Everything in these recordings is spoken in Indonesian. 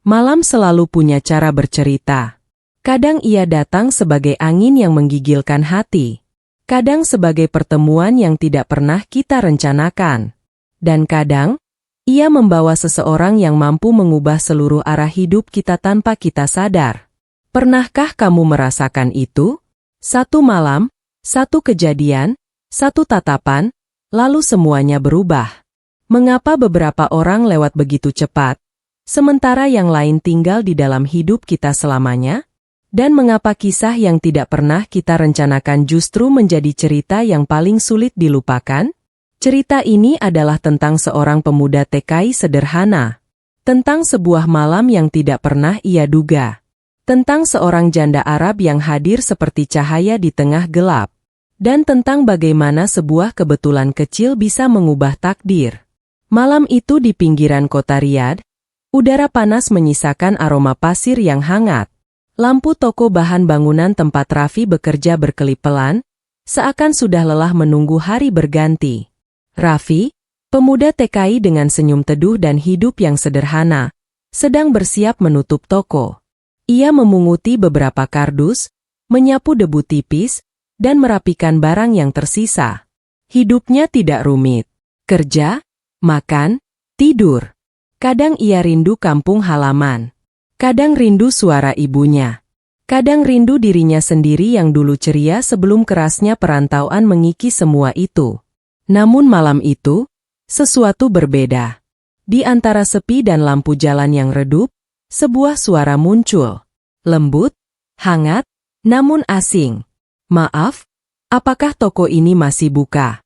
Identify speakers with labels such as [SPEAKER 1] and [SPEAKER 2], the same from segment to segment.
[SPEAKER 1] Malam selalu punya cara bercerita. Kadang ia datang sebagai angin yang menggigilkan hati. Kadang sebagai pertemuan yang tidak pernah kita rencanakan. Dan kadang, ia membawa seseorang yang mampu mengubah seluruh arah hidup kita tanpa kita sadar. Pernahkah kamu merasakan itu? Satu malam, satu kejadian, satu tatapan, lalu semuanya berubah. Mengapa beberapa orang lewat begitu cepat, sementara yang lain tinggal di dalam hidup kita selamanya? Dan mengapa kisah yang tidak pernah kita rencanakan justru menjadi cerita yang paling sulit dilupakan? Cerita ini adalah tentang seorang pemuda TKI sederhana. Tentang sebuah malam yang tidak pernah ia duga. Tentang seorang janda Arab yang hadir seperti cahaya di tengah gelap. Dan tentang bagaimana sebuah kebetulan kecil bisa mengubah takdir. Malam itu di pinggiran kota Riyadh, udara panas menyisakan aroma pasir yang hangat. Lampu toko bahan bangunan tempat Raffi bekerja berkelip pelan, seakan sudah lelah menunggu hari berganti. Raffi, pemuda TKI dengan senyum teduh dan hidup yang sederhana, sedang bersiap menutup toko. Ia memunguti beberapa kardus, menyapu debu tipis, dan merapikan barang yang tersisa. Hidupnya tidak rumit. Kerja, makan, tidur. Kadang ia rindu kampung halaman. Kadang rindu suara ibunya. Kadang rindu dirinya sendiri yang dulu ceria sebelum kerasnya perantauan mengikis semua itu. Namun malam itu, sesuatu berbeda. Di antara sepi dan lampu jalan yang redup, sebuah suara muncul. Lembut, hangat, namun asing. "Maaf, apakah toko ini masih buka?"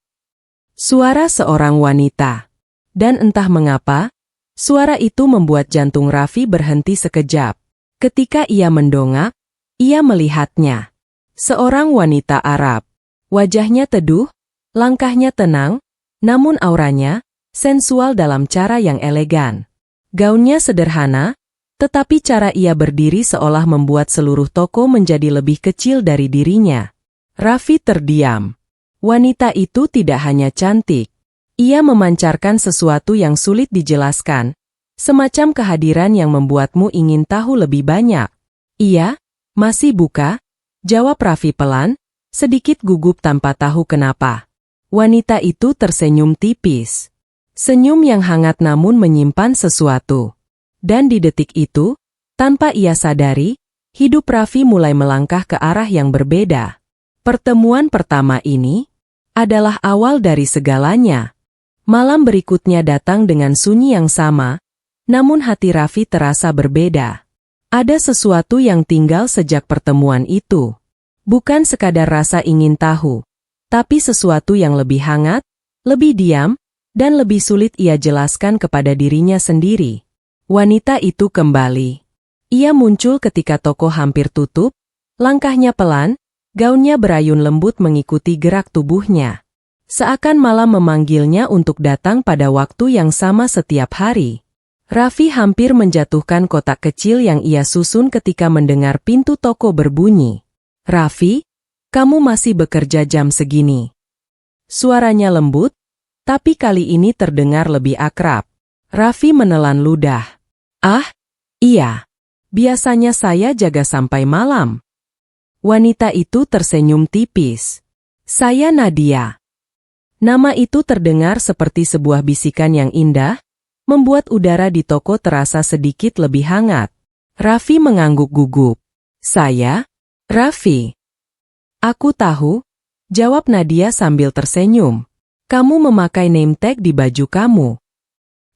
[SPEAKER 1] Suara seorang wanita. Dan entah mengapa, suara itu membuat jantung Raffi berhenti sekejap. Ketika ia mendongak, ia melihatnya. Seorang wanita Arab. Wajahnya teduh, langkahnya tenang, namun auranya sensual dalam cara yang elegan. Gaunnya sederhana, tetapi cara ia berdiri seolah membuat seluruh toko menjadi lebih kecil dari dirinya. Raffi terdiam. Wanita itu tidak hanya cantik. Ia memancarkan sesuatu yang sulit dijelaskan, semacam kehadiran yang membuatmu ingin tahu lebih banyak. "Iya, masih buka?" jawab Raffi pelan, sedikit gugup tanpa tahu kenapa. Wanita itu tersenyum tipis. Senyum yang hangat namun menyimpan sesuatu. Dan di detik itu, tanpa ia sadari, hidup Raffi mulai melangkah ke arah yang berbeda. Pertemuan pertama ini adalah awal dari segalanya. Malam berikutnya datang dengan sunyi yang sama, namun hati Raffi terasa berbeda. Ada sesuatu yang tinggal sejak pertemuan itu. Bukan sekadar rasa ingin tahu, tapi sesuatu yang lebih hangat, lebih diam, dan lebih sulit ia jelaskan kepada dirinya sendiri. Wanita itu kembali. Ia muncul ketika toko hampir tutup, langkahnya pelan, gaunnya berayun lembut mengikuti gerak tubuhnya. Seakan malam memanggilnya untuk datang pada waktu yang sama setiap hari. Raffi hampir menjatuhkan kotak kecil yang ia susun ketika mendengar pintu toko berbunyi. "Raffi, kamu masih bekerja jam segini?" Suaranya lembut, tapi kali ini terdengar lebih akrab. Raffi menelan ludah. "Ah, iya. Biasanya saya jaga sampai malam." Wanita itu tersenyum tipis. "Saya Nadia." Nama itu terdengar seperti sebuah bisikan yang indah, membuat udara di toko terasa sedikit lebih hangat. Raffi mengangguk gugup. "Saya? Raffi?" "Aku tahu," jawab Nadia sambil tersenyum. "Kamu memakai name tag di baju kamu."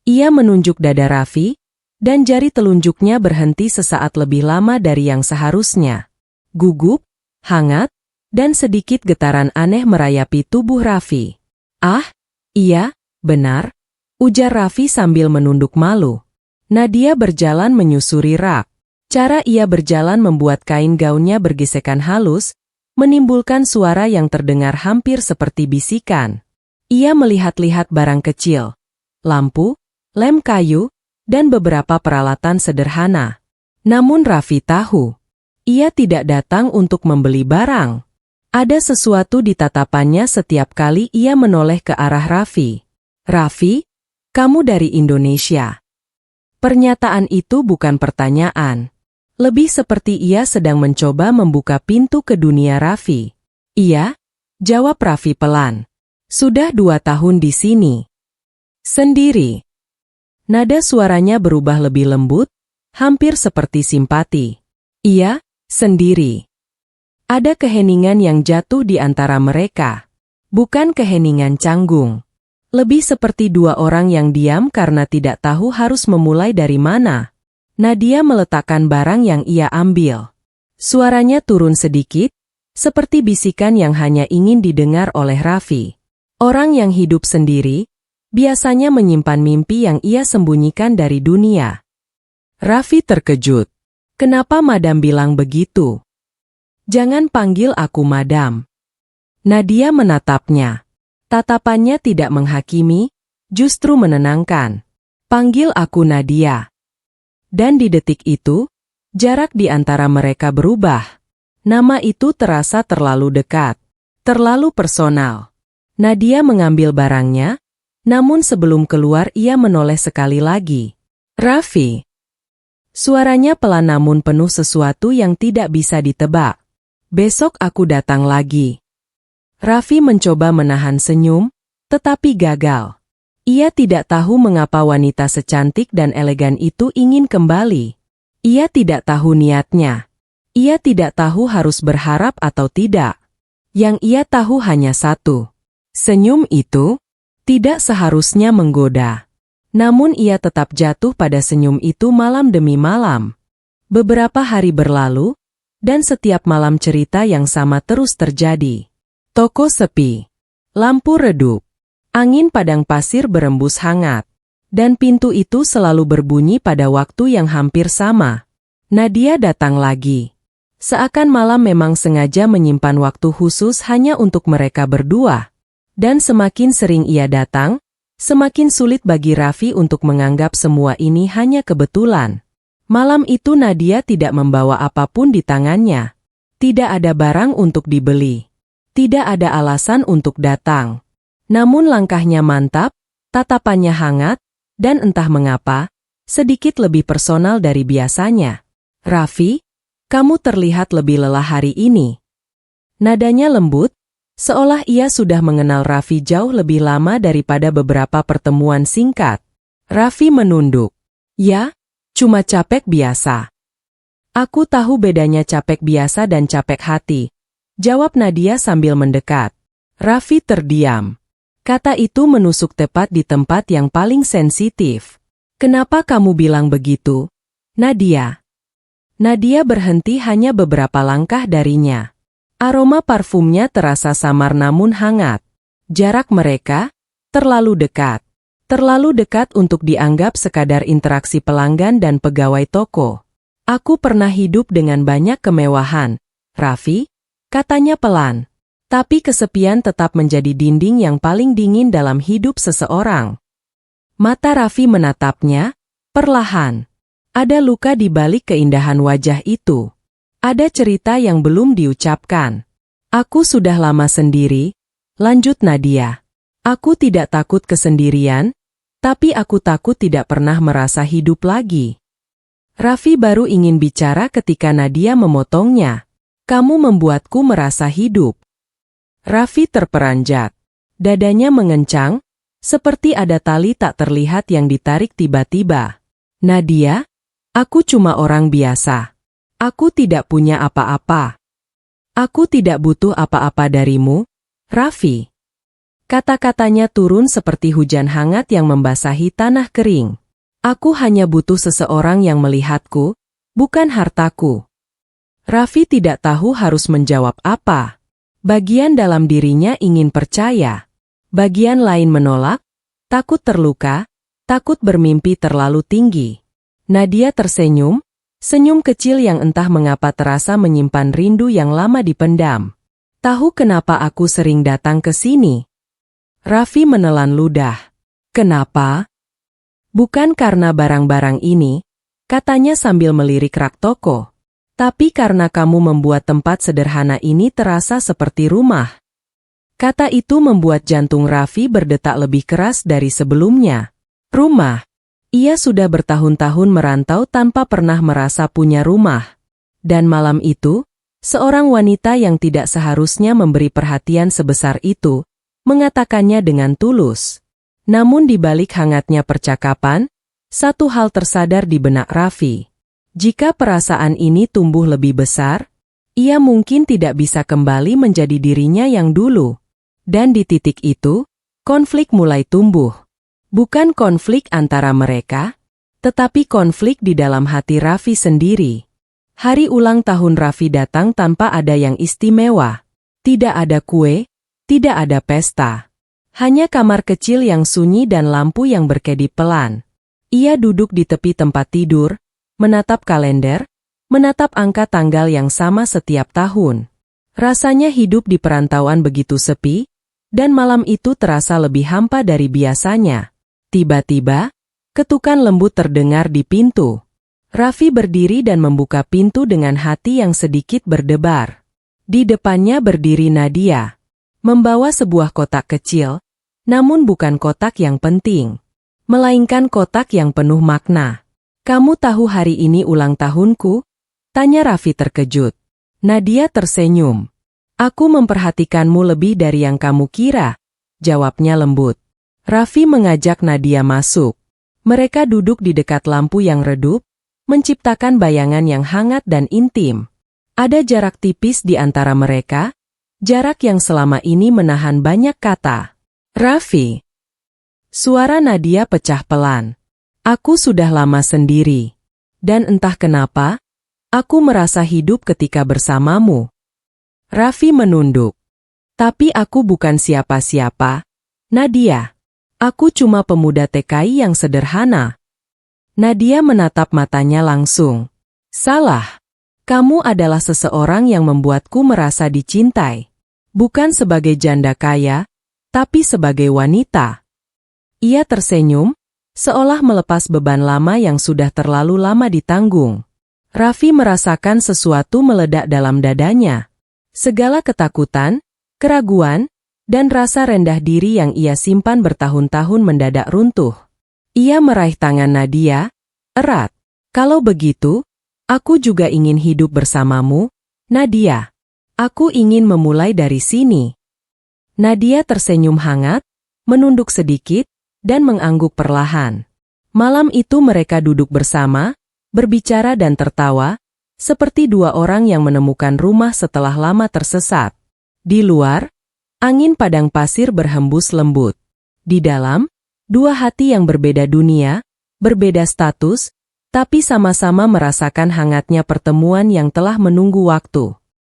[SPEAKER 1] Ia menunjuk dada Raffi, dan jari telunjuknya berhenti sesaat lebih lama dari yang seharusnya. Gugup, hangat, dan sedikit getaran aneh merayapi tubuh Raffi. "Ah, iya, benar," ujar Raffi sambil menunduk malu. Nadia berjalan menyusuri rak. Cara ia berjalan membuat kain gaunnya bergesekan halus, menimbulkan suara yang terdengar hampir seperti bisikan. Ia melihat-lihat barang kecil, lampu, lem kayu, dan beberapa peralatan sederhana. Namun Raffi tahu, ia tidak datang untuk membeli barang. Ada sesuatu di tatapannya setiap kali ia menoleh ke arah Raffi. "Raffi, kamu dari Indonesia?" Pernyataan itu bukan pertanyaan. Lebih seperti ia sedang mencoba membuka pintu ke dunia Raffi. Iya, jawab Raffi pelan. Sudah 2 tahun di sini. Sendiri. Nada suaranya berubah lebih lembut, hampir seperti simpati. Iya, sendiri. Ada keheningan yang jatuh di antara mereka. Bukan keheningan canggung. Lebih seperti 2 orang yang diam karena tidak tahu harus memulai dari mana. Nadia meletakkan barang yang ia ambil. Suaranya turun sedikit, seperti bisikan yang hanya ingin didengar oleh Raffi. Orang yang hidup sendiri, biasanya menyimpan mimpi yang ia sembunyikan dari dunia. Raffi terkejut. Kenapa Madam bilang begitu? Jangan panggil aku Madam. Nadia menatapnya. Tatapannya tidak menghakimi, justru menenangkan. Panggil aku Nadia. Dan di detik itu, jarak di antara mereka berubah. Nama itu terasa terlalu dekat, terlalu personal. Nadia mengambil barangnya, namun sebelum keluar ia menoleh sekali lagi. Raffi. Suaranya pelan namun penuh sesuatu yang tidak bisa ditebak. Besok aku datang lagi. Raffi mencoba menahan senyum, tetapi gagal. Ia tidak tahu mengapa wanita secantik dan elegan itu ingin kembali. Ia tidak tahu niatnya. Ia tidak tahu harus berharap atau tidak. Yang ia tahu hanya satu. Senyum itu tidak seharusnya menggoda. Namun ia tetap jatuh pada senyum itu malam demi malam. Beberapa hari berlalu, dan setiap malam cerita yang sama terus terjadi. Toko sepi. Lampu redup. Angin padang pasir berembus hangat. Dan pintu itu selalu berbunyi pada waktu yang hampir sama. Nadia datang lagi. Seakan malam memang sengaja menyimpan waktu khusus hanya untuk mereka berdua. Dan semakin sering ia datang, semakin sulit bagi Raffi untuk menganggap semua ini hanya kebetulan. Malam itu Nadia tidak membawa apapun di tangannya. Tidak ada barang untuk dibeli. Tidak ada alasan untuk datang. Namun langkahnya mantap, tatapannya hangat, dan entah mengapa, sedikit lebih personal dari biasanya. Raffi, kamu terlihat lebih lelah hari ini. Nadanya lembut, seolah ia sudah mengenal Raffi jauh lebih lama daripada beberapa pertemuan singkat. Raffi menunduk. Ya, cuma capek biasa. Aku tahu bedanya capek biasa dan capek hati, jawab Nadia sambil mendekat. Raffi terdiam. Kata itu menusuk tepat di tempat yang paling sensitif. Kenapa kamu bilang begitu, Nadia? Nadia berhenti hanya beberapa langkah darinya. Aroma parfumnya terasa samar namun hangat. Jarak mereka terlalu dekat. Terlalu dekat untuk dianggap sekadar interaksi pelanggan dan pegawai toko. Aku pernah hidup dengan banyak kemewahan, Raffi, katanya pelan. Tapi kesepian tetap menjadi dinding yang paling dingin dalam hidup seseorang. Mata Raffi menatapnya, perlahan. Ada luka di balik keindahan wajah itu. Ada cerita yang belum diucapkan. Aku sudah lama sendiri, lanjut Nadia. Aku tidak takut kesendirian, tapi aku takut tidak pernah merasa hidup lagi. Raffi baru ingin bicara ketika Nadia memotongnya. Kamu membuatku merasa hidup. Raffi terperanjat. Dadanya mengencang, seperti ada tali tak terlihat yang ditarik tiba-tiba. Nadia, aku cuma orang biasa. Aku tidak punya apa-apa. Aku tidak butuh apa-apa darimu, Raffi. Kata-katanya turun seperti hujan hangat yang membasahi tanah kering. Aku hanya butuh seseorang yang melihatku, bukan hartaku. Raffi tidak tahu harus menjawab apa. Bagian dalam dirinya ingin percaya. Bagian lain menolak, takut terluka, takut bermimpi terlalu tinggi. Nadia tersenyum, senyum kecil yang entah mengapa terasa menyimpan rindu yang lama dipendam. Tahu kenapa aku sering datang ke sini? Raffi menelan ludah. Kenapa? Bukan karena barang-barang ini, katanya sambil melirik rak toko. Tapi karena kamu membuat tempat sederhana ini terasa seperti rumah. Kata itu membuat jantung Raffi berdetak lebih keras dari sebelumnya. Rumah. Ia sudah bertahun-tahun merantau tanpa pernah merasa punya rumah. Dan malam itu, seorang wanita yang tidak seharusnya memberi perhatian sebesar itu, mengatakannya dengan tulus. Namun di balik hangatnya percakapan, satu hal tersadar di benak Raffi. Jika perasaan ini tumbuh lebih besar, ia mungkin tidak bisa kembali menjadi dirinya yang dulu. Dan di titik itu, konflik mulai tumbuh. Bukan konflik antara mereka, tetapi konflik di dalam hati Raffi sendiri. Hari ulang tahun Raffi datang tanpa ada yang istimewa. Tidak ada kue, tidak ada pesta. Hanya kamar kecil yang sunyi dan lampu yang berkedip pelan. Ia duduk di tepi tempat tidur, menatap kalender, menatap angka tanggal yang sama setiap tahun. Rasanya hidup di perantauan begitu sepi, dan malam itu terasa lebih hampa dari biasanya. Tiba-tiba, ketukan lembut terdengar di pintu. Raffi berdiri dan membuka pintu dengan hati yang sedikit berdebar. Di depannya berdiri Nadia, membawa sebuah kotak kecil, namun bukan kotak yang penting, melainkan kotak yang penuh makna. "Kamu tahu hari ini ulang tahunku?" tanya Raffi terkejut. Nadia tersenyum. "Aku memperhatikanmu lebih dari yang kamu kira," jawabnya lembut. Raffi mengajak Nadia masuk. Mereka duduk di dekat lampu yang redup, menciptakan bayangan yang hangat dan intim. Ada jarak tipis di antara mereka, jarak yang selama ini menahan banyak kata. "Raffi." Suara Nadia pecah pelan. "Aku sudah lama sendiri. Dan entah kenapa, aku merasa hidup ketika bersamamu." Raffi menunduk. "Tapi aku bukan siapa-siapa, Nadia. Aku cuma pemuda TKI yang sederhana." Nadia menatap matanya langsung. "Salah. Kamu adalah seseorang yang membuatku merasa dicintai. Bukan sebagai janda kaya, tapi sebagai wanita." Ia tersenyum, seolah melepas beban lama yang sudah terlalu lama ditanggung. Raffi merasakan sesuatu meledak dalam dadanya. Segala ketakutan, keraguan, dan rasa rendah diri yang ia simpan bertahun-tahun mendadak runtuh. Ia meraih tangan Nadia, erat. "Kalau begitu, aku juga ingin hidup bersamamu, Nadia. Aku ingin memulai dari sini." Nadia tersenyum hangat, menunduk sedikit, dan mengangguk perlahan. Malam itu mereka duduk bersama, berbicara dan tertawa, seperti dua orang yang menemukan rumah setelah lama tersesat. Di luar, angin padang pasir berhembus lembut. Di dalam, dua hati yang berbeda dunia, berbeda status, tapi sama-sama merasakan hangatnya pertemuan yang telah menunggu waktu.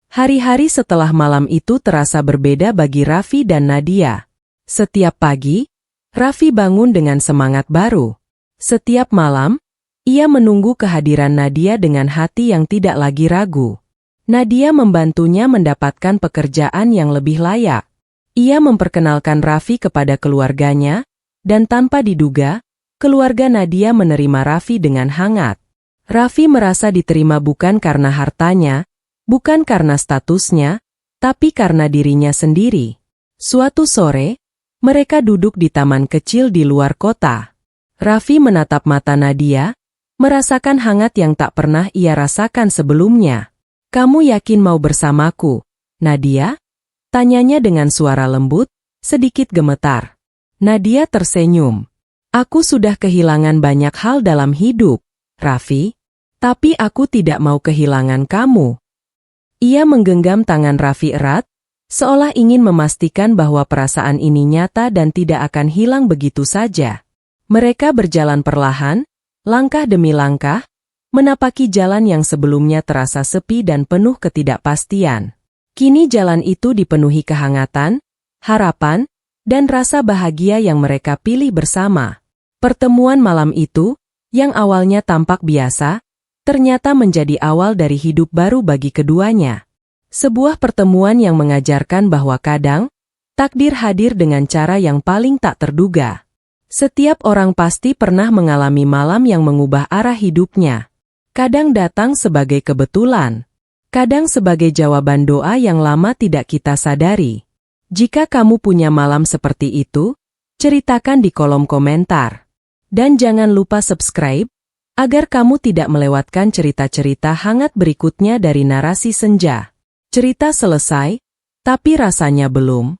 [SPEAKER 1] Hari-hari setelah malam itu terasa berbeda bagi Raffi dan Nadia. Setiap pagi, Raffi bangun dengan semangat baru. Setiap malam, ia menunggu kehadiran Nadia dengan hati yang tidak lagi ragu. Nadia membantunya mendapatkan pekerjaan yang lebih layak. Ia memperkenalkan Raffi kepada keluarganya, dan tanpa diduga, keluarga Nadia menerima Raffi dengan hangat. Raffi merasa diterima bukan karena hartanya, bukan karena statusnya, tapi karena dirinya sendiri. Suatu sore, mereka duduk di taman kecil di luar kota. Raffi menatap mata Nadia, merasakan hangat yang tak pernah ia rasakan sebelumnya. "Kamu yakin mau bersamaku, Nadia?" tanyanya dengan suara lembut, sedikit gemetar. Nadia tersenyum. "Aku sudah kehilangan banyak hal dalam hidup, Raffi. Tapi aku tidak mau kehilangan kamu." Ia menggenggam tangan Raffi erat, seolah ingin memastikan bahwa perasaan ini nyata dan tidak akan hilang begitu saja. Mereka berjalan perlahan, langkah demi langkah, menapaki jalan yang sebelumnya terasa sepi dan penuh ketidakpastian. Kini jalan itu dipenuhi kehangatan, harapan, dan rasa bahagia yang mereka pilih bersama. Pertemuan malam itu, yang awalnya tampak biasa, ternyata menjadi awal dari hidup baru bagi keduanya. Sebuah pertemuan yang mengajarkan bahwa kadang, takdir hadir dengan cara yang paling tak terduga. Setiap orang pasti pernah mengalami malam yang mengubah arah hidupnya. Kadang datang sebagai kebetulan, kadang sebagai jawaban doa yang lama tidak kita sadari. Jika kamu punya malam seperti itu, ceritakan di kolom komentar. Dan jangan lupa subscribe, agar kamu tidak melewatkan cerita-cerita hangat berikutnya dari Narasi Senja. Cerita selesai, tapi rasanya belum.